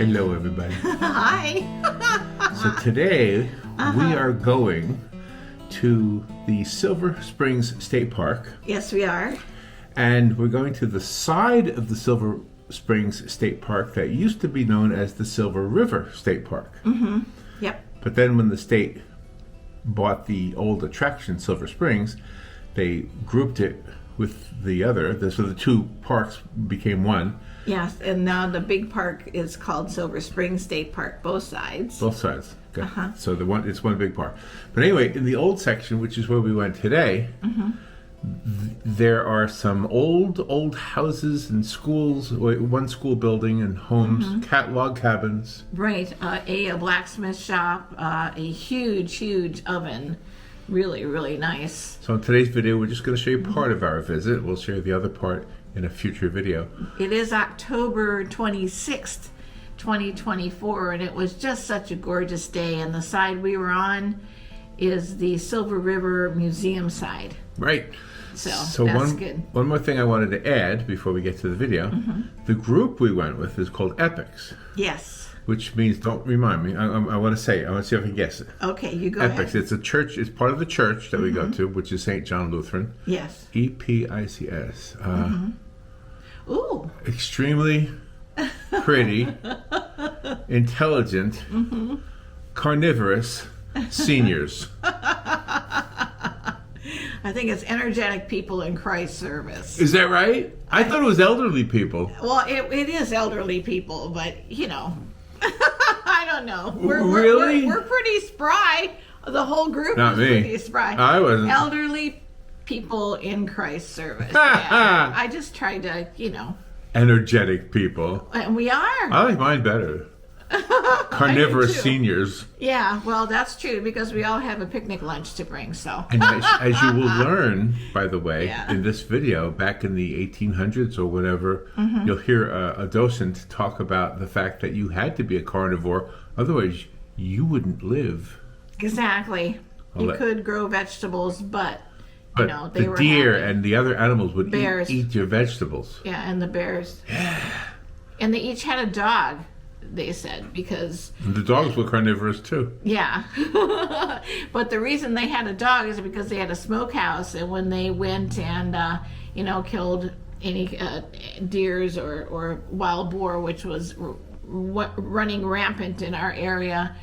Hello, everybody. Hi. So today we are going to the Silver Springs State Park, Yes, we are. and we're going to the side of the Silver Springs State Park that used to be known as the Silver River State Park. Yep. But then when the state bought the old attraction, Silver Springs, they grouped it with the other, so the two parks became one. Yes, and now the big park is called Silver Springs State Park, both sides. Both sides. Okay. So it's one big park. But anyway, in the old section, which is where we went today, there are some old houses and schools, one school building and homes, log cabins. Right. A blacksmith shop, a huge oven. Really, really nice. So in today's video, we're just going to show you part of our visit. We'll share the other part in a future video. It is October 26th, 2024, and it was just such a gorgeous day. And the side we were on is the Silver River Museum side. Right. So that's good. One more thing I wanted to add before we get to the video. The group we went with is called Epics. Yes. Which means, don't remind me, I want to say it. I want to see if I can guess it. Okay, you go Epics. ahead. It's a church. It's part of the church that we go to, which is St. John Lutheran. Yes. EPICS. Ooh. Extremely pretty, intelligent, carnivorous seniors. I think it's energetic people in Christ service. Is that right? I thought it was elderly people. Well, it is elderly people, but you know, I don't know. Really? We're pretty spry. The whole group Not is me. pretty spry. I wasn't. Elderly people in Christ service. Yeah. I just tried to, Energetic people. and we are. I like mine better. Carnivorous too. Seniors. Yeah, well, that's true because we all have a picnic lunch to bring. So. And as you will learn, by the way, Yeah. in this video, back in the 1800s or whatever, you'll hear a docent talk about the fact that you had to be a carnivore, otherwise you wouldn't live. Exactly. You could grow vegetables, but But they the were deer happy. and the other animals would Bears. eat your vegetables. Yeah, and the bears. And they each had a dog, they said, because... And the dogs were carnivorous too. Yeah. But the reason they had a dog is because they had a smokehouse, and when they went and, killed any deers or wild boar, which was running rampant in our area,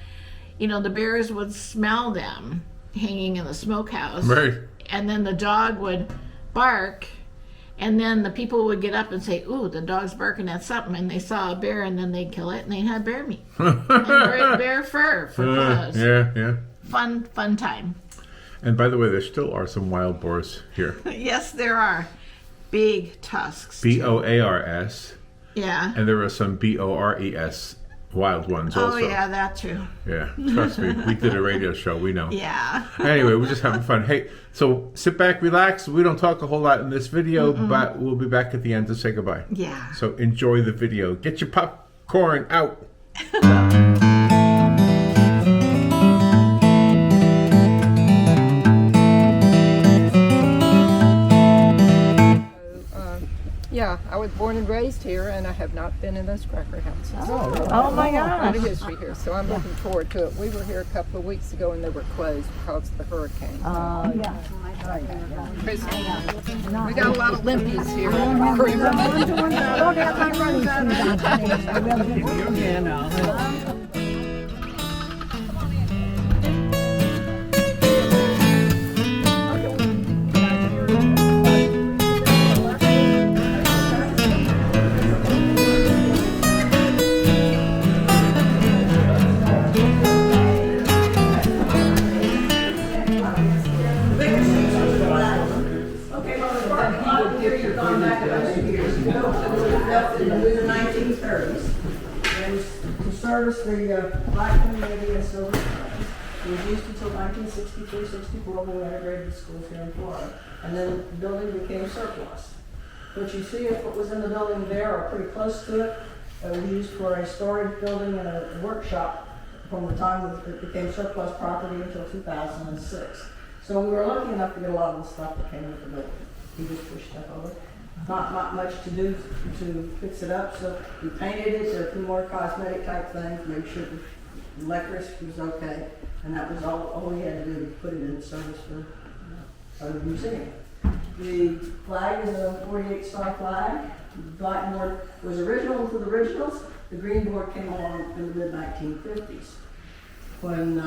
the bears would smell them hanging in the smokehouse. Right. And then the dog would bark, and then the people would get up and say, "Ooh, the dog's barking at something," and they saw a bear, and then they'd kill it, and they'd have bear meat and bear fur for clothes. Yeah. Fun time. And by the way, there still are some wild boars here. Yes, there are big tusks. BOARS. Yeah. And there are some BORES wild ones also. Oh yeah, that too. Yeah, trust me. We did a radio show. We know. Yeah. Anyway, we're just having fun. Hey, so sit back, relax. We don't talk a whole lot in this video, but we'll be back at the end to say goodbye. Yeah. So enjoy the video. Get your popcorn out. Yeah, I was born and raised here, and I have not been in those cracker houses. Oh my A lot gosh. of history here, so I'm looking forward to it. We were here a couple of weeks ago, and they were closed because of the hurricane. We got a lot of limpies here. In the 1930s, and to service the black community in Silver Springs. It was used until 1963-64 when we integrated the schools here in Florida, and then the building became surplus. What you see of what was in the building there, or pretty close to it, was used for a storage building and a workshop from the time that it became surplus property until 2006. So we were lucky enough to get a lot of the stuff that came with the building. You just push stuff over. not much to do to fix it up, so we painted it, there were a few more cosmetic type things, made sure the electric was okay, and that was all we had to do, put it in service for the museum. The flag is a 48-star flag. The blackboard was original to the originals. The green board came along in the mid-1950s when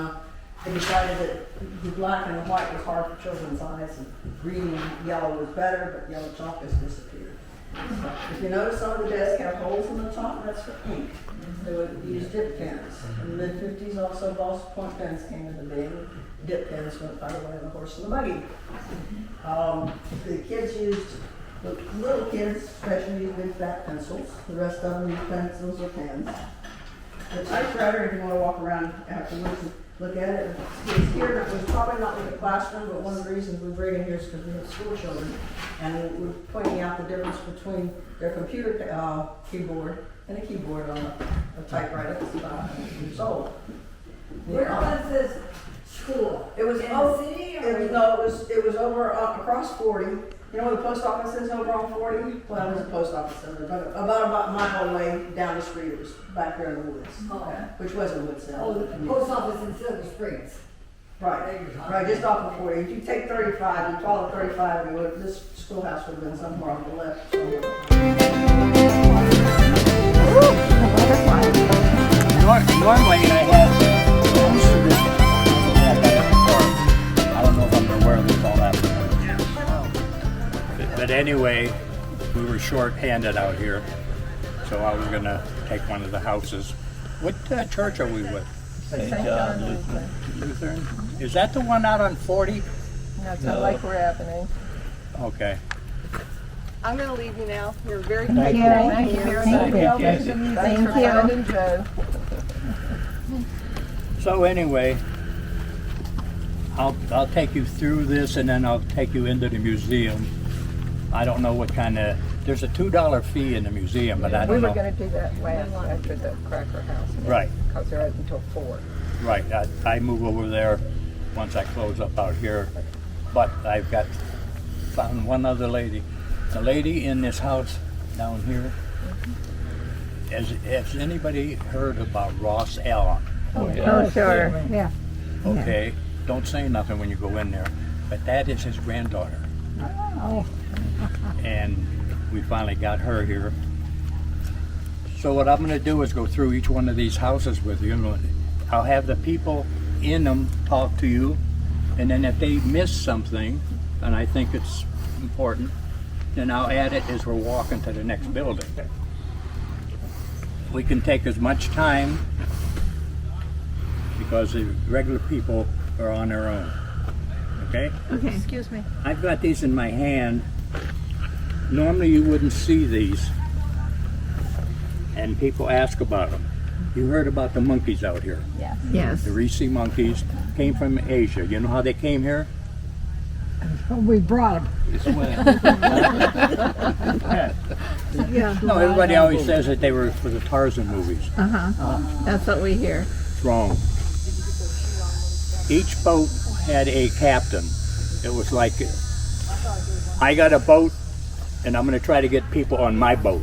they decided that the black and the white was hard for children's eyes, and green and yellow was better, but yellow chalk has disappeared. So if you notice, some of the desks have holes in the top, that's for ink. They would use dip pens. In the mid-50s, also ballpoint point pens came into being. Dip pens went by the way of the horse and the buggy. The kids used, the little kids especially used big fat pencils. The rest of them used pencils or pens. The typewriter, if you want to walk around afterwards and look at it, it's here. It was probably not like a classroom, but one of the reasons we bring it here is because we have school children. And we're pointing out the difference between their computer keyboard and a keyboard on a typewriter that's about 100 years old. Where was this school? It was in the city, or it was over across 40. You know where the post office is over on 40? Well, there's a post office over there, but about a mile away down the street, it was back there in the woods. Okay. Which wasn't Woods Oh, the post office in Silver Springs. Right, just off of 40. If you take 35, you follow 35, this schoolhouse would have been somewhere on the left. Normally I have most of this. I don't know if I'm aware of all that. But anyway, we were short-handed out here, so I was going to take one of the houses. What church are we with? St. John Lutheran? Is that the one out on 40? No, it's on Lakewood Avenue. Okay. I'm going to leave you now. You're very good. Thank you. Thank you very Thank you, much. Jesse. Thanks for finding Joe. So anyway, I'll take you through this, and then I'll take you into the museum. I don't know what kind of, there's a $2 fee in the museum, but I We don't were know. going to do that last after the Cracker House. Right. Because they're open until 4. Right, I move over there once I close up out here, but I've found one other lady. The lady in this house down here, has anybody heard about Ross Allen? Oh, sure. Yeah. Okay, don't say nothing when you go in there, but that is his granddaughter. Oh. And we finally got her here. So what I'm going to do is go through each one of these houses with you. I'll have the people in them talk to you, and then if they miss something, and I think it's important, then I'll add it as we're walking to the next building. We can take as much time because the regular people are on their own. Okay? Okay. Excuse me. I've got these in my hand. Normally you wouldn't see these, and people ask about them. You heard about the monkeys out here. Yeah. Yes. The Risi monkeys came from Asia. You know how they came here? We brought them. Yeah. No, everybody always says that they were for the Tarzan movies. That's what we hear. It's wrong. Each boat had a captain. It was like, I got a boat, and I'm going to try to get people on my boat.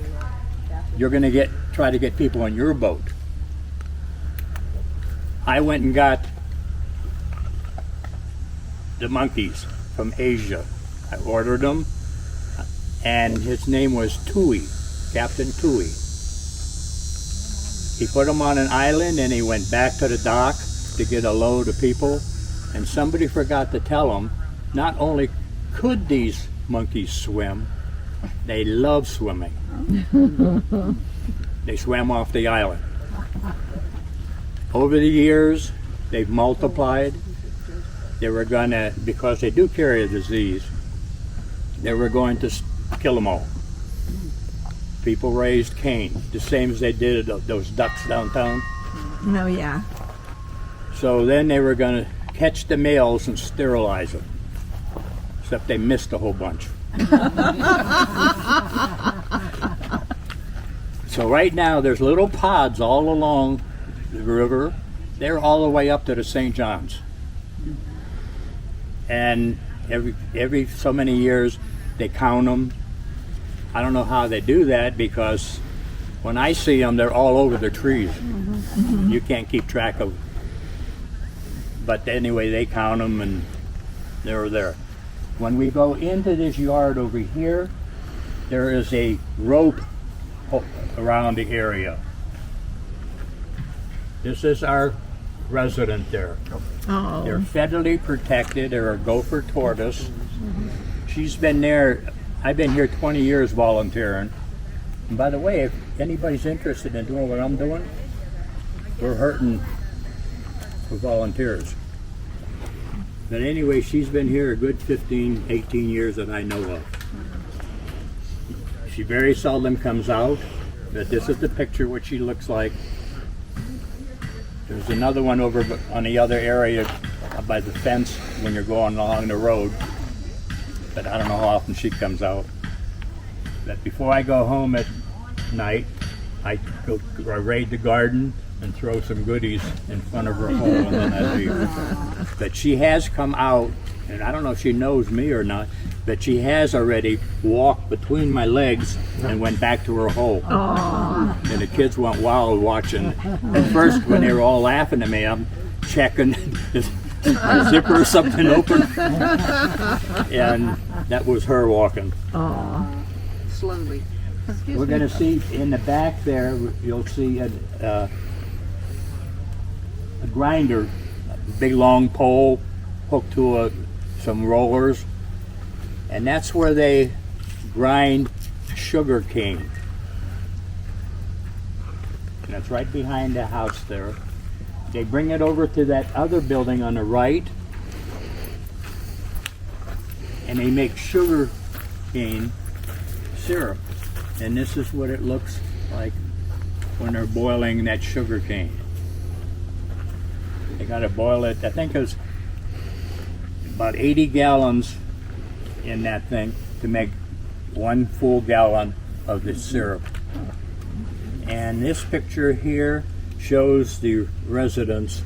You're going to try to get people on your boat. I went and got the monkeys from Asia. I ordered them, and his name was Tui, Captain Tui. He put them on an island, and he went back to the dock to get a load of people, and somebody forgot to tell him not only could these monkeys swim, they love swimming. They swam off the island. Over the years, they've multiplied. They were gonna, because they do carry a disease, they were going to kill them all. People raised Cain, the same as they did those ducks downtown. Oh, yeah. So then they were gonna catch the males and sterilize them. Except they missed a whole bunch. So right now there's little pods all along the river. They're all the way up to the St. John's. And every so many years they count them I don't know how they do that, because when I see them, they're all over the trees. You can't keep track of. But anyway, they count them, and they're there. When we go into this yard over here, there is a rope around the area. This is our resident there. Oh. They're federally protected. They're a gopher tortoise. She's been there. I've been here 20 years volunteering. And by the way, if anybody's interested in doing what I'm doing, we're hurting for volunteers. But anyway, she's been here a good 15, 18 years that I know of. She very seldom comes out, but this is the picture what she looks like. There's another one over on the other area by the fence when you're going along the road, but I don't know how often she comes out. But before I go home at night, I raid the garden and throw some goodies in front of her home, and then I leave. But she has come out, and I don't know if she knows me or not, but she has already walked between my legs and went back to her hole. And the kids went wild watching. At first, when they were all laughing at me, I'm checking is my zipper or something open, and that was her walking. Slowly. We're going to see in the back there, you'll see a grinder, a big long pole hooked to some rollers, and that's where they grind sugar cane. And that's right behind the house there. They bring it over to that other building on the right, and they make sugar cane syrup. And this is what it looks like when they're boiling that sugar cane. They got to boil it, I think it was about 80 gallons in that thing to make 1 full gallon of the syrup. And this picture here shows the residents,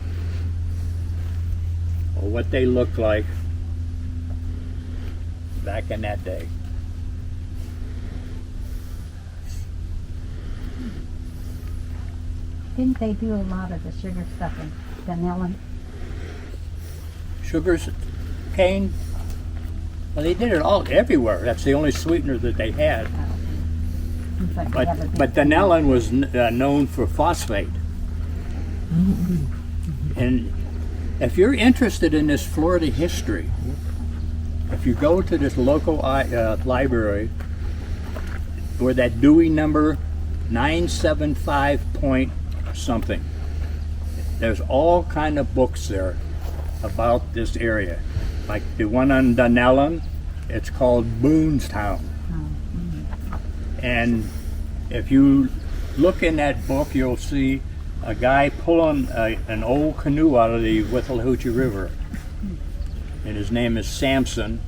or what they looked like back in that day. Didn't they do a lot of the sugar stuff in vanilla? Sugars, cane, well, they did it all everywhere. That's the only sweetener that they had. Seems like they have a big But vanillin was known for phosphate. And if you're interested in this Florida history, if you go to this local library, where that Dewey number 975 point something, there's all kind of books there about this area. Like the one on Dunellen, it's called Boonestown. And if you look in that book, you'll see a guy pulling an old canoe out of the Withlacoochee River, and his name is Samson.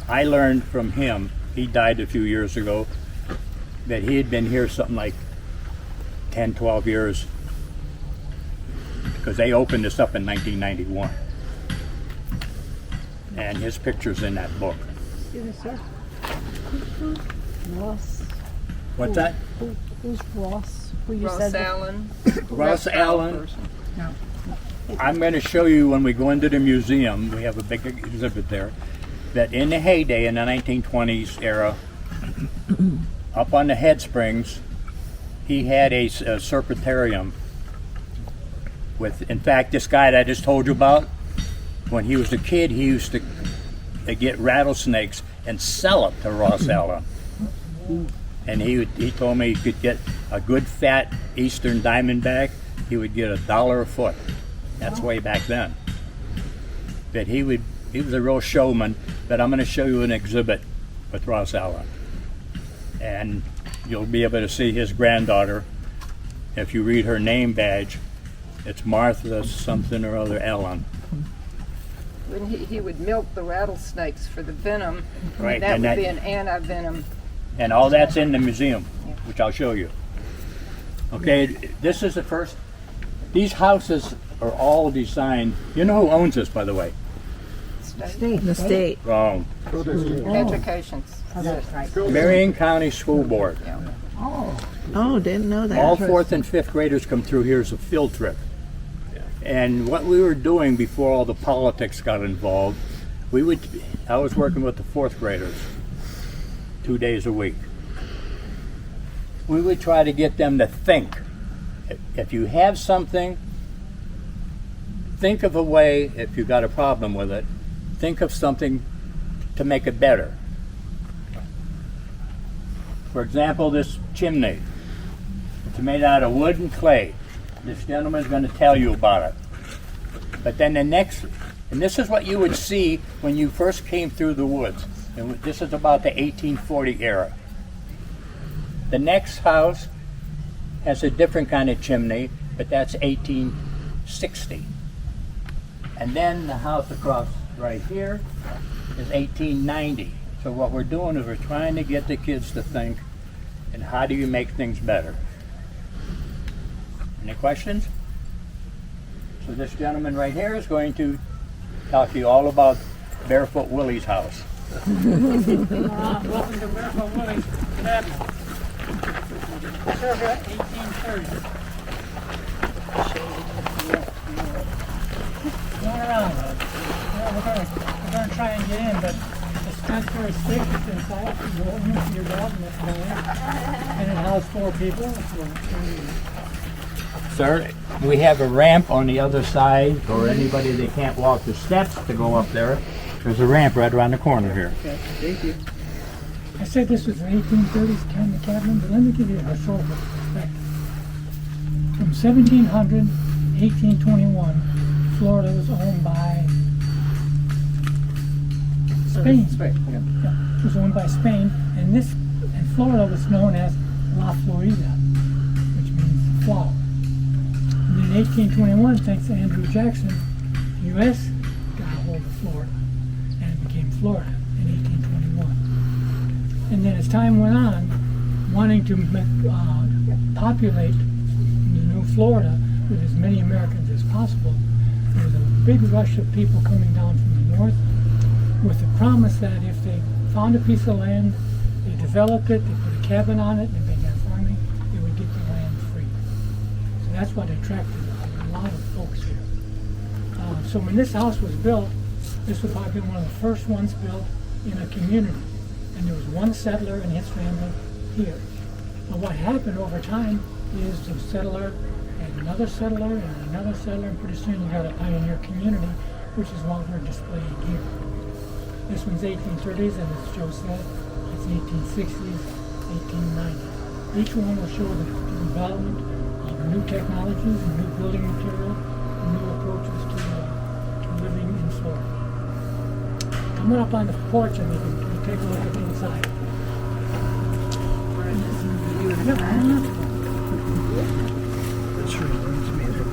I learned from him, he died a few years ago, that he had been here something like 10, 12 years, because they opened this up in 1991. And his picture's in that book. Ross. What's that? Who's Ross? Who you Ross said? Allen. Ross Allen. I'm going to show you when we go into the museum, we have a big exhibit there, that in the heyday, in the 1920s era, up on the head springs, he had a serpentarium with, in fact, this guy that I just told you about, when he was a kid, he used to get rattlesnakes and sell it to Ross Allen. And he told me he could get a good fat eastern diamondback, he would get $1 a foot. That's way back then. But he was a real showman. But I'm going to show you an exhibit with Ross Allen. And you'll be able to see his granddaughter. If you read her name badge, it's Martha something or other Allen. When he would milk the rattlesnakes for the venom, Right, that and would that- be an anti-venom. And all that's in the museum, which I'll show you. Okay, this is the first. These houses are all designed. You know who owns this, by the way? State. The state. Wrong. Educations. So that's right. Marion County School Board. Oh, didn't know that. All 4th and 5th graders come through here as a field trip. And what we were doing before all the politics got involved, I was working with the 4th graders 2 days a week. We would try to get them to think. If you have something, think of a way, if you've got a problem with it, think of something to make it better. For example, this chimney. It's made out of wood and clay. This gentleman's going to tell you about it. But then the next, and this is what you would see when you first came through the woods. And this is about the 1840 era. The next house has a different kind of chimney, but that's 1860. And then the house across right here is 1890. So what we're doing is we're trying to get the kids to think, and how do you make things better? Any questions? So this gentleman right here is going to talk to you all about Barefoot Willie's house. Welcome to Barefoot Willie's cabin. Circa 1830. Going around. We're going to try and get in, but it's not very safe. It's inside. You open it to your dog and it's there. And it housed 4 people. Sir, we have a ramp on the other side for anybody that can't walk the steps to go up there. There's a ramp right around the corner here. Okay, thank you. I said this was an 1830s kind of cabin, but let me give you a historical perspective. From 1700 to 1821, Florida was owned by Spain. Yeah, it was owned by Spain, and Florida was known as La Florida, which means flower. And in 1821, thanks to Andrew Jackson, the U.S. got a hold of Florida, and it became Florida in 1821. And then as time went on, wanting to populate the new Florida with as many Americans as possible, there was a big rush of people coming down from the north with the promise that if they found a piece of land, they developed it, they put a cabin on it, and began farming, they would get the land free. So that's what attracted a lot of folks here. So when this house was built, this was probably one of the first ones built in a community. And there was one settler and his family here. But what happened over time is the settler and another settler and another settler, and pretty soon you got a pioneer community, which is what we're displaying here. This one's 1830s, and as Joe said, it's 1860s, 1890s. Each one will show the development of new technologies and new building material and new approaches to living in Florida. Come up on the porch and you can take a look at the inside.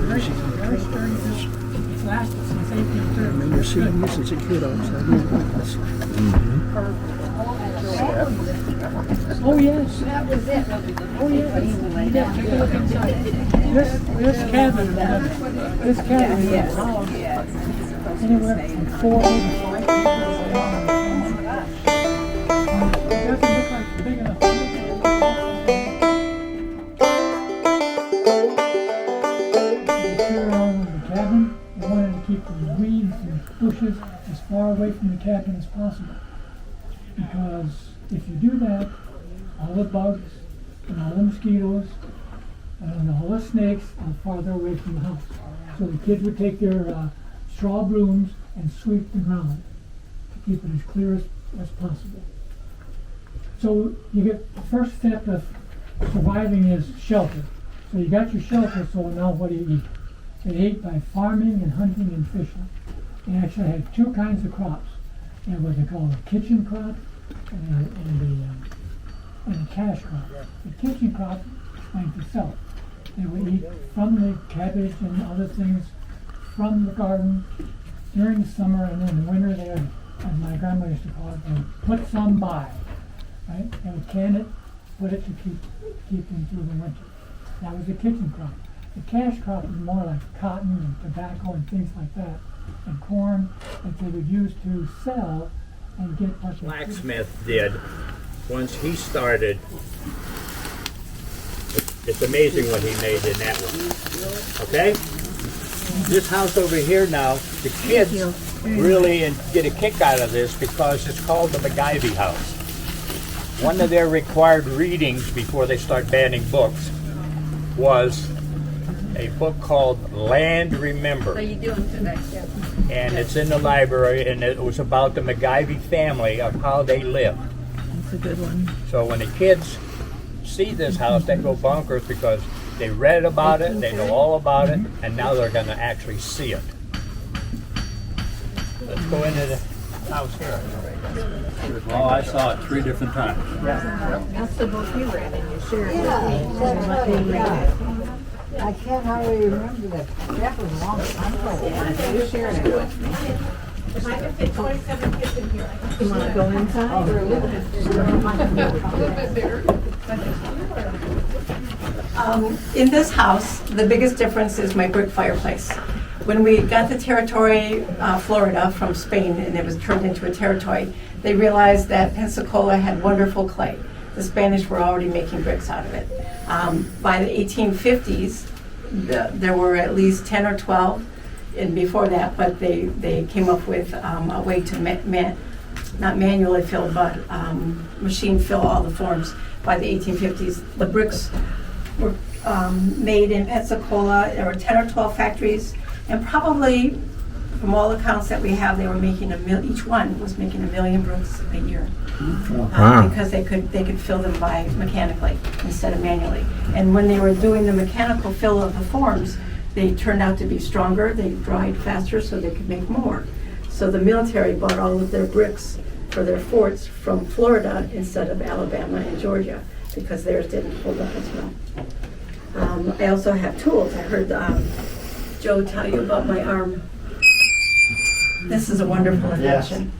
Very sturdy. It's lasted since 1830. I remember seeing this as a kid outside. Oh yes. That was it. Oh yes. Yeah, take a look inside. This cabin is housed anywhere from 4 to 5 people. It doesn't look like it's big enough. The cabin, we wanted to keep the weeds and bushes as far away from the cabin as possible. Because if you do that, all the bugs and all the mosquitoes and all the snakes are farther away from the house. So the kids would take their straw brooms and sweep the ground to keep it as clear as possible. So you get the first step of surviving is shelter. So you got your shelter, so now what do you eat? They ate by farming and hunting and fishing. They actually had 2 kinds of crops. They had what they call a kitchen crop and a cash crop. The kitchen crop went to sell. They would eat from the cabbage and other things from the garden during the summer, and in the winter they would, as my grandma used to call it, they would put some by. Right? They would can it, put it to keep them through the winter. That was the kitchen crop. The cash crop was more like cotton and tobacco and things like that, and corn that they would use to sell and get what they blacksmith did, once he started, it's amazing what he made in that one. Okay? This house over here now, the kids really get a kick out of this because it's called the MacGyver house. One of their required readings before they start banning books was a book called Land Remember. What are you doing today? And it's in the library, and it was about the MacGyver family of how they lived. That's a good one. So when the kids see this house, they go bonkers because they read about it, they know all about it, and now they're going to actually see it. Let's go into the house here. Oh, I saw it 3 different times. That's the book you read and you shared with me. I can't hardly remember that. That was a long time ago. You shared it with me. You want to go inside or a little bit bigger? In this house, the biggest difference is my brick fireplace. When we got the territory, Florida, from Spain, and it was turned into a territory, they realized that Pensacola had wonderful clay. The Spanish were already making bricks out of it. By the 1850s, there were at least 10 or 12, and before that, but they came up with a way to not manually fill, but machine fill all the forms. By the 1850s, the bricks were made in Pensacola. There were 10 or 12 factories, and probably, from all accounts that we have, they were making each one was making 1 million bricks a year. Wow. Because they could fill them by mechanically instead of manually. And when they were doing the mechanical fill of the forms, they turned out to be stronger. They dried faster, so they could make more. So the military bought all of their bricks for their forts from Florida instead of Alabama and Georgia, because theirs didn't hold up as well. I also have tools. I heard Joe tell you about my arm. This is a wonderful invention.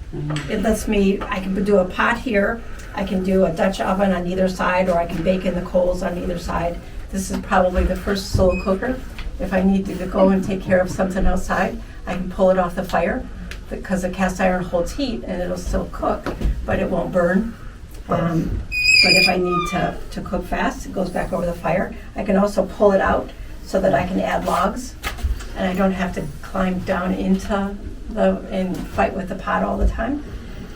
It lets me, I can do a pot here, I can do a Dutch oven on either side, or I can bake in the coals on either side. This is probably the first slow cooker. If I need to go and take care of something outside, I can pull it off the fire, because the cast iron holds heat and it'll still cook, but it won't burn. But if I need to cook fast, it goes back over the fire. I can also pull it out so that I can add logs, and I don't have to climb down into and fight with the pot all the time.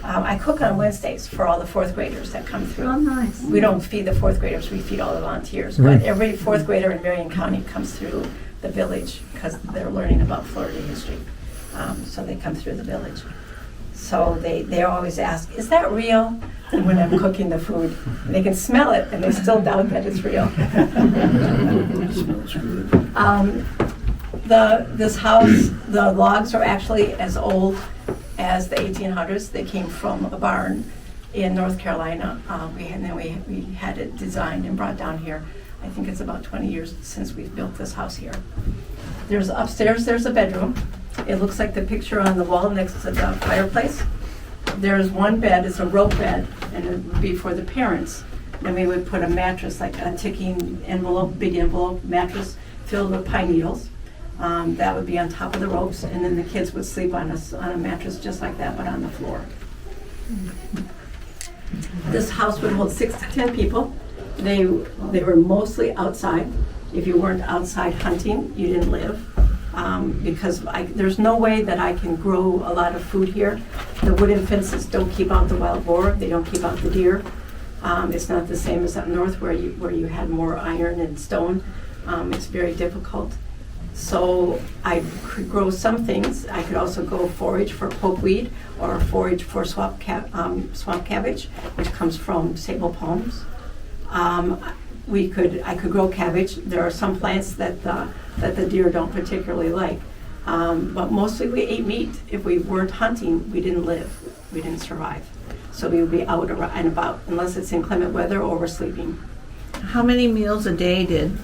I cook on Wednesdays for all the 4th graders that come through. Oh, nice. We don't feed the 4th graders, we feed all the volunteers. But every 4th grader in Marion County comes through the village because they're learning about Florida history. So they come through the village. So they always ask, is that real? And when I'm cooking the food, they can smell it and they still doubt that it's real. This house, the logs are actually as old as the 1800s. They came from a barn in North Carolina. We had it designed and brought down here. I think it's about 20 years since we've built this house here. There's upstairs, there's a bedroom. It looks like the picture on the wall next to the fireplace. There's one bed, it's a rope bed, and it would be for the parents. Then we would put a mattress, like a ticking envelope, big envelope mattress filled with pine needles. That would be on top of the ropes, and then the kids would sleep on a mattress just like that, but on the floor. This house would hold 6 to 10 people. They were mostly outside. If you weren't outside hunting, you didn't live. Because there's no way that I can grow a lot of food here. The wooden fences don't keep out the wild boar. They don't keep out the deer. It's not the same as up north where you had more iron and stone. It's very difficult. So I could grow some things. I could also go forage for pokeweed or forage for swamp cabbage, which comes from sable palms. I could grow cabbage. There are some plants that the deer don't particularly like. But mostly we ate meat. If we weren't hunting, we didn't live. We didn't survive. So we would be out and about unless it's inclement weather or we're sleeping. How many meals a day did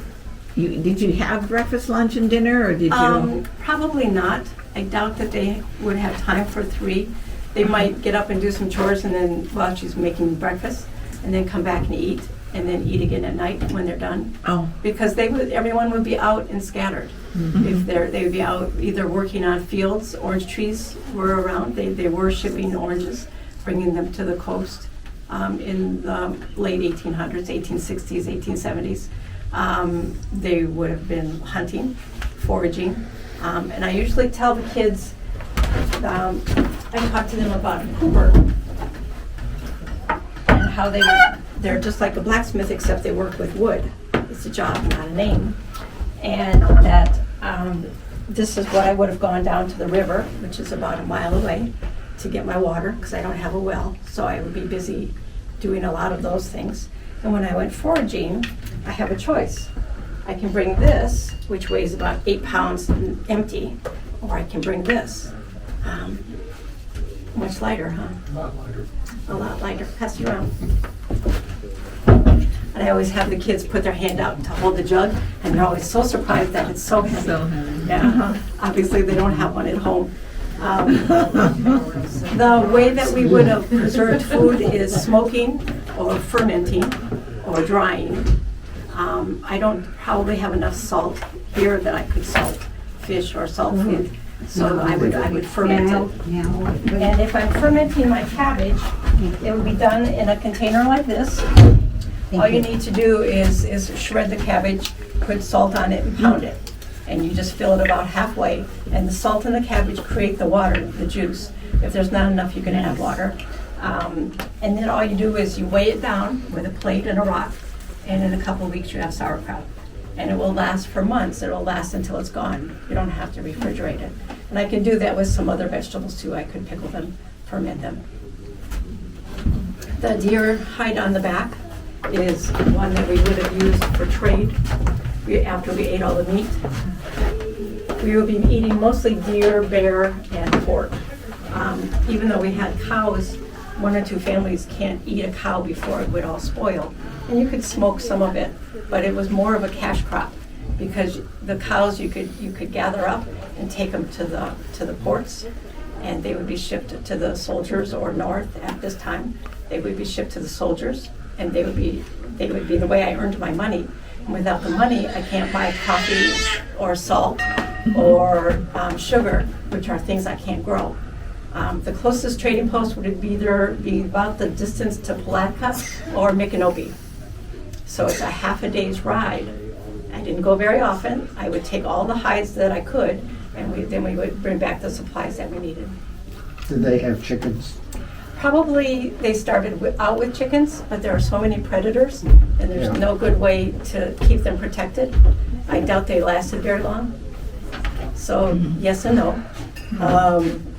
you have breakfast, lunch, and dinner, or did you? Probably not. I doubt that they would have time for 3. They might get up and do some chores and then while she's making breakfast, and then come back and eat again at night when they're done. Oh. Because everyone would be out and scattered. Mm-hmm. If they would be out either working on fields, orange trees were around. They were shipping oranges bringing them to the coast in the late 1800s, 1860s, 1870s. They would have been hunting, foraging, and I usually tell the kids, I talk to them about Hoover and how they're just like a blacksmith except they work with wood. It's a job, not a name. And that this is what I would have gone down to the river, which is about a mile away, to get my water because I don't have a well. So I would be busy doing a lot of those things. And when I went foraging, I have a choice. I can bring this, which weighs about 8 pounds empty, or I can bring this. Much lighter, huh? A lot lighter. A lot lighter. Pass it around. And I always have the kids put their hand out to hold the jug, and they're always so surprised that it's so heavy. So heavy. Yeah. Obviously, they don't have one at home. The way that we would have preserved food is smoking or fermenting or drying. I don't probably have enough salt here that I could salt fish or salt food, so I would ferment it. And if I'm fermenting my cabbage, it would be done in a container like this. All you need to do is shred the cabbage, put salt on it, and pound it. And you just fill it about halfway. And the salt and the cabbage create the water, the juice. If there's not enough, you can add water. And then all you do is you weigh it down with a plate and a rock, and in a couple of weeks you have sauerkraut. And it will last for months. It will last until it's gone. You don't have to refrigerate it. And I can do that with some other vegetables too. I could pickle them, ferment them. The deer hide on the back is one that we would have used for trade after we ate all the meat. We will be eating mostly deer, bear, and pork. Even though we had cows, 1 or 2 families can't eat a cow before it would all spoil. And you could smoke some of it, but it was more of a cash crop because the cows you could gather up and take them to the ports, and they would be shipped to the soldiers, or north at this time. They would be shipped to the soldiers, and they would be the way I earned my money. And without the money, I can't buy coffee or salt or sugar, which are things I can't grow. The closest trading post would either be about the distance to Palatka or Micanopy. So it's a half a day's ride. I didn't go very often. I would take all the hides that I could, and then we would bring back the supplies that we needed. Did they have chickens? Probably they started out with chickens, but there are so many predators, and there's no good way to keep them protected. I doubt they lasted very long. So yes and no.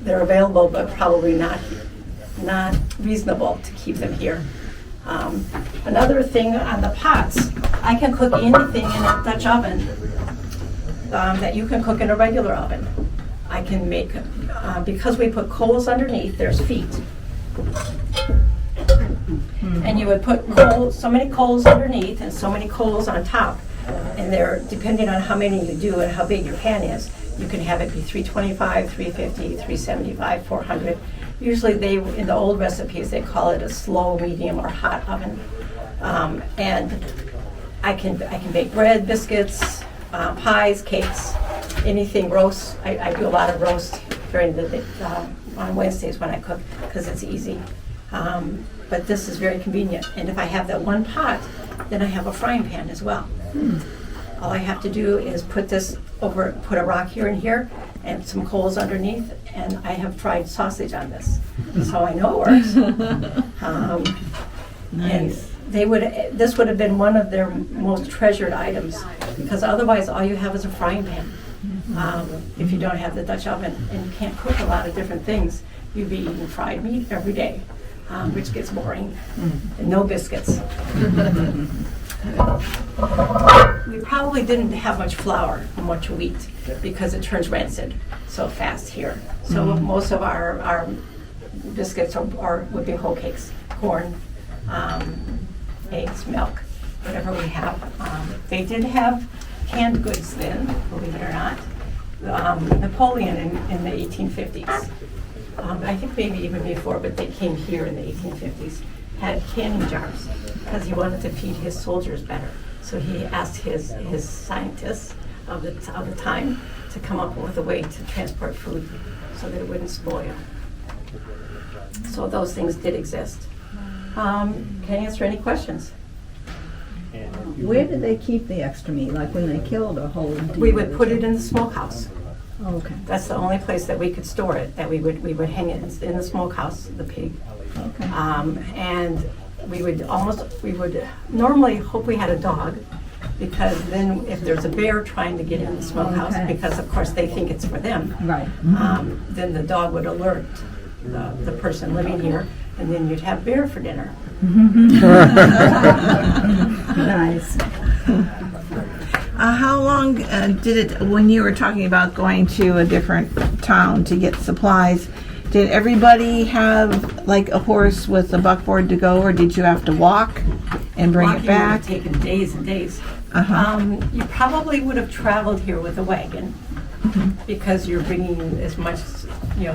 They're available, but probably not reasonable to keep them here. Another thing on the pots, I can cook anything in a Dutch oven that you can cook in a regular oven. I can make, because we put coals underneath, there's feet. And you would put so many coals underneath and so many coals on top. And they're, depending on how many you do and how big your pan is, you can have it be 325, 350, 375, 400. Usually in the old recipes, they call it a slow, medium, or hot oven. And I can bake bread, biscuits, pies, cakes, anything roast. I do a lot of roast during on Wednesdays when I cook because it's easy. But this is very convenient. And if I have that one pot, then I have a frying pan as well. All I have to do is put a rock here and here, and some coals underneath, and I have fried sausage on this. So I know it works. Nice. And this would have been one of their most treasured items, because otherwise all you have is a frying pan. If you don't have the Dutch oven, and you can't cook a lot of different things, you'd be eating fried meat every day, which gets boring. And no biscuits. We probably didn't have much flour and much wheat because it turns rancid so fast here. So most of our biscuits would be whole cakes, corn, eggs, milk, whatever we have. They did have canned goods then, believe it or not. Napoleon in the 1850s, I think maybe even before, but they came here in the 1850s, had canning jars because he wanted to feed his soldiers better. So he asked his scientists of the time to come up with a way to transport food so that it wouldn't spoil. So those things did exist. Can I answer any questions? Where did they keep the extra meat? Like when they killed a whole deer? We would put it in the smokehouse. Oh, okay. That's the only place that we could store it, that we would hang it in the smokehouse, the pig. Okay. And we would normally hope we had a dog, because then if there's a bear trying to get in the smokehouse, Okay. because of course they think it's for them, Right. then the dog would alert the person living here, and then you'd have bear for dinner. Nice. How long did it, when you were talking about going to a different town to get supplies, did everybody have like a horse with a buckboard to go, or did you have to walk and bring Walking it back? would have taken days and days. Uh-huh. You probably would have traveled here with a wagon, because you're bringing as much,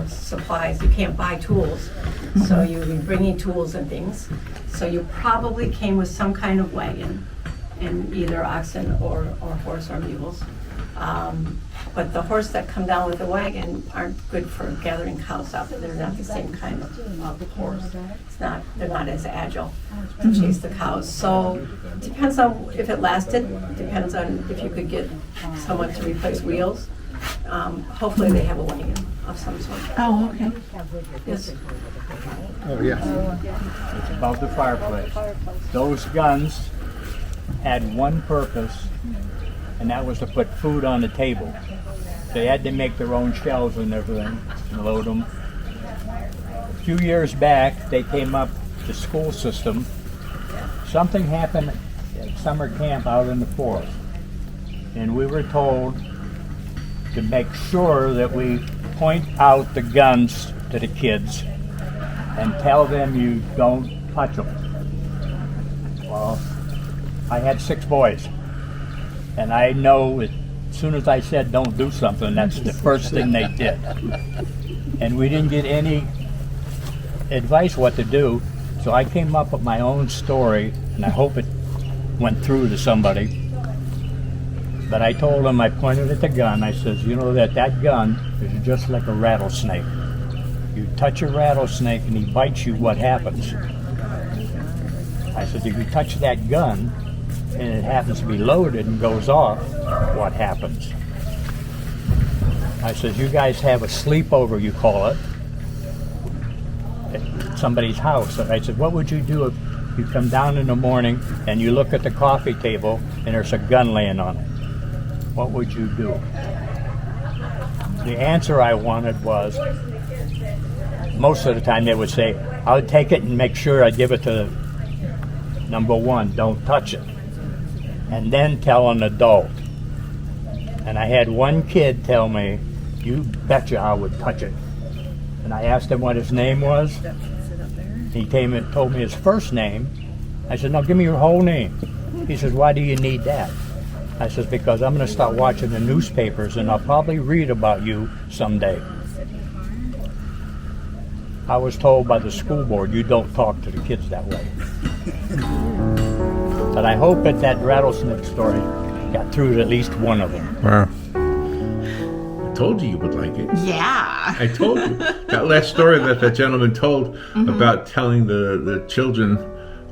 supplies. You can't buy tools, so you'll be bringing tools and things. So you probably came with some kind of wagon, and either oxen or horse or mules. But the horse that come down with the wagon aren't good for gathering cows out. They're not the same kind of horse. They're not as agile to chase the cows. So it depends on if it lasted. Depends on if you could get someone to replace wheels. Hopefully they have a wagon of some sort. Oh, okay. Yes. Oh, yeah. It's above the fireplace. Those guns had one purpose, and that was to put food on the table. They had to make their own shells and everything, and load them. A few years back, they came up the school system. Something happened at summer camp out in the forest, and we were told to make sure that we point out the guns to the kids and tell them you don't touch them. Well, I had 6 boys, and I know as soon as I said don't do something, that's the first thing they did. And we didn't get any advice what to do, so I came up with my own story, and I hope it went through to somebody. But I told him, I pointed at the gun, I says, that gun is just like a rattlesnake. You touch a rattlesnake and he bites you, what happens? I said, if you touch that gun and it happens to be loaded and goes off, what happens? I said, you guys have a sleepover, you call it, at somebody's house. And I said, what would you do if you come down in the morning and you look at the coffee table and there's a gun laying on it? What would you do? The answer I wanted was, most of the time they would say, I would take it and make sure I give it to number 1, don't touch it. And then tell an adult. And I had one kid tell me, you betcha I would touch it. And I asked him what his name was. He came and told me his first name. I said, no, give me your whole name. He says, why do you need that? I says, because I'm going to start watching the newspapers and I'll probably read about you someday. I was told by the school board, you don't talk to the kids that way. But I hope that rattlesnake story got through to at least one of them. Wow. I told you would like it. Yeah. I told you. That last story that gentleman told about telling the children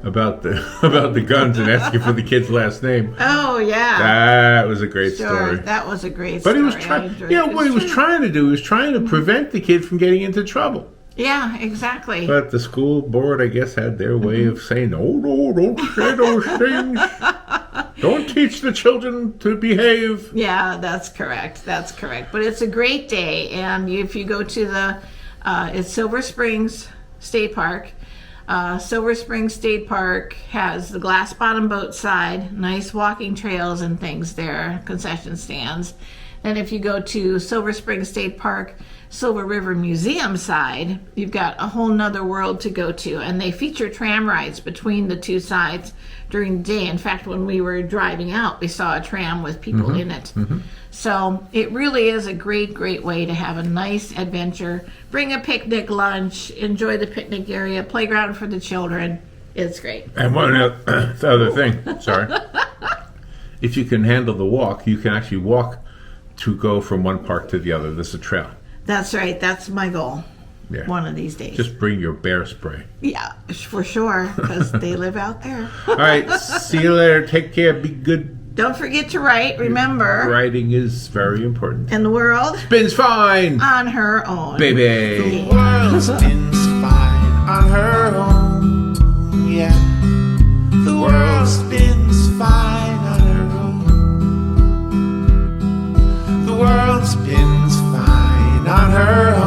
about the guns and asking for the kid's last name. Oh, yeah. That was a great Sure, story. that was a great But story. he was trying. What he was trying to do, he was trying to prevent the kid from getting into trouble. Yeah, exactly. But the school board, I guess, had their way of saying, no, don't say those things. Don't teach the children to behave. Yeah, that's correct. That's correct. But it's a great day, and if you go to it's Silver Springs State Park. Silver Springs State Park has the glass bottom boat side, nice walking trails and things there, concession stands. Then if you go to Silver Springs State Park, Silver River Museum side, you've got a whole nother world to go to, and they feature tram rides between the two sides during the day. In fact, when we were driving out, we saw a tram with people in it. So it really is a great, great way to have a nice adventure. Bring a picnic lunch, enjoy the picnic area, playground for the children. It's great. And one other thing, sorry. If you can handle the walk, you can actually walk to go from one park to the other. There's a trail. That's right. That's my goal. Yeah. one of these days. Just bring your bear spray. Yeah, for sure, because they live out there. All right. See you later. Take care. Be good. Don't forget to write, remember. Writing is very important. And the world Spins fine, on her own. baby. The world spins fine on her own. Yeah. The world spins fine on her own. The world spins fine on her own.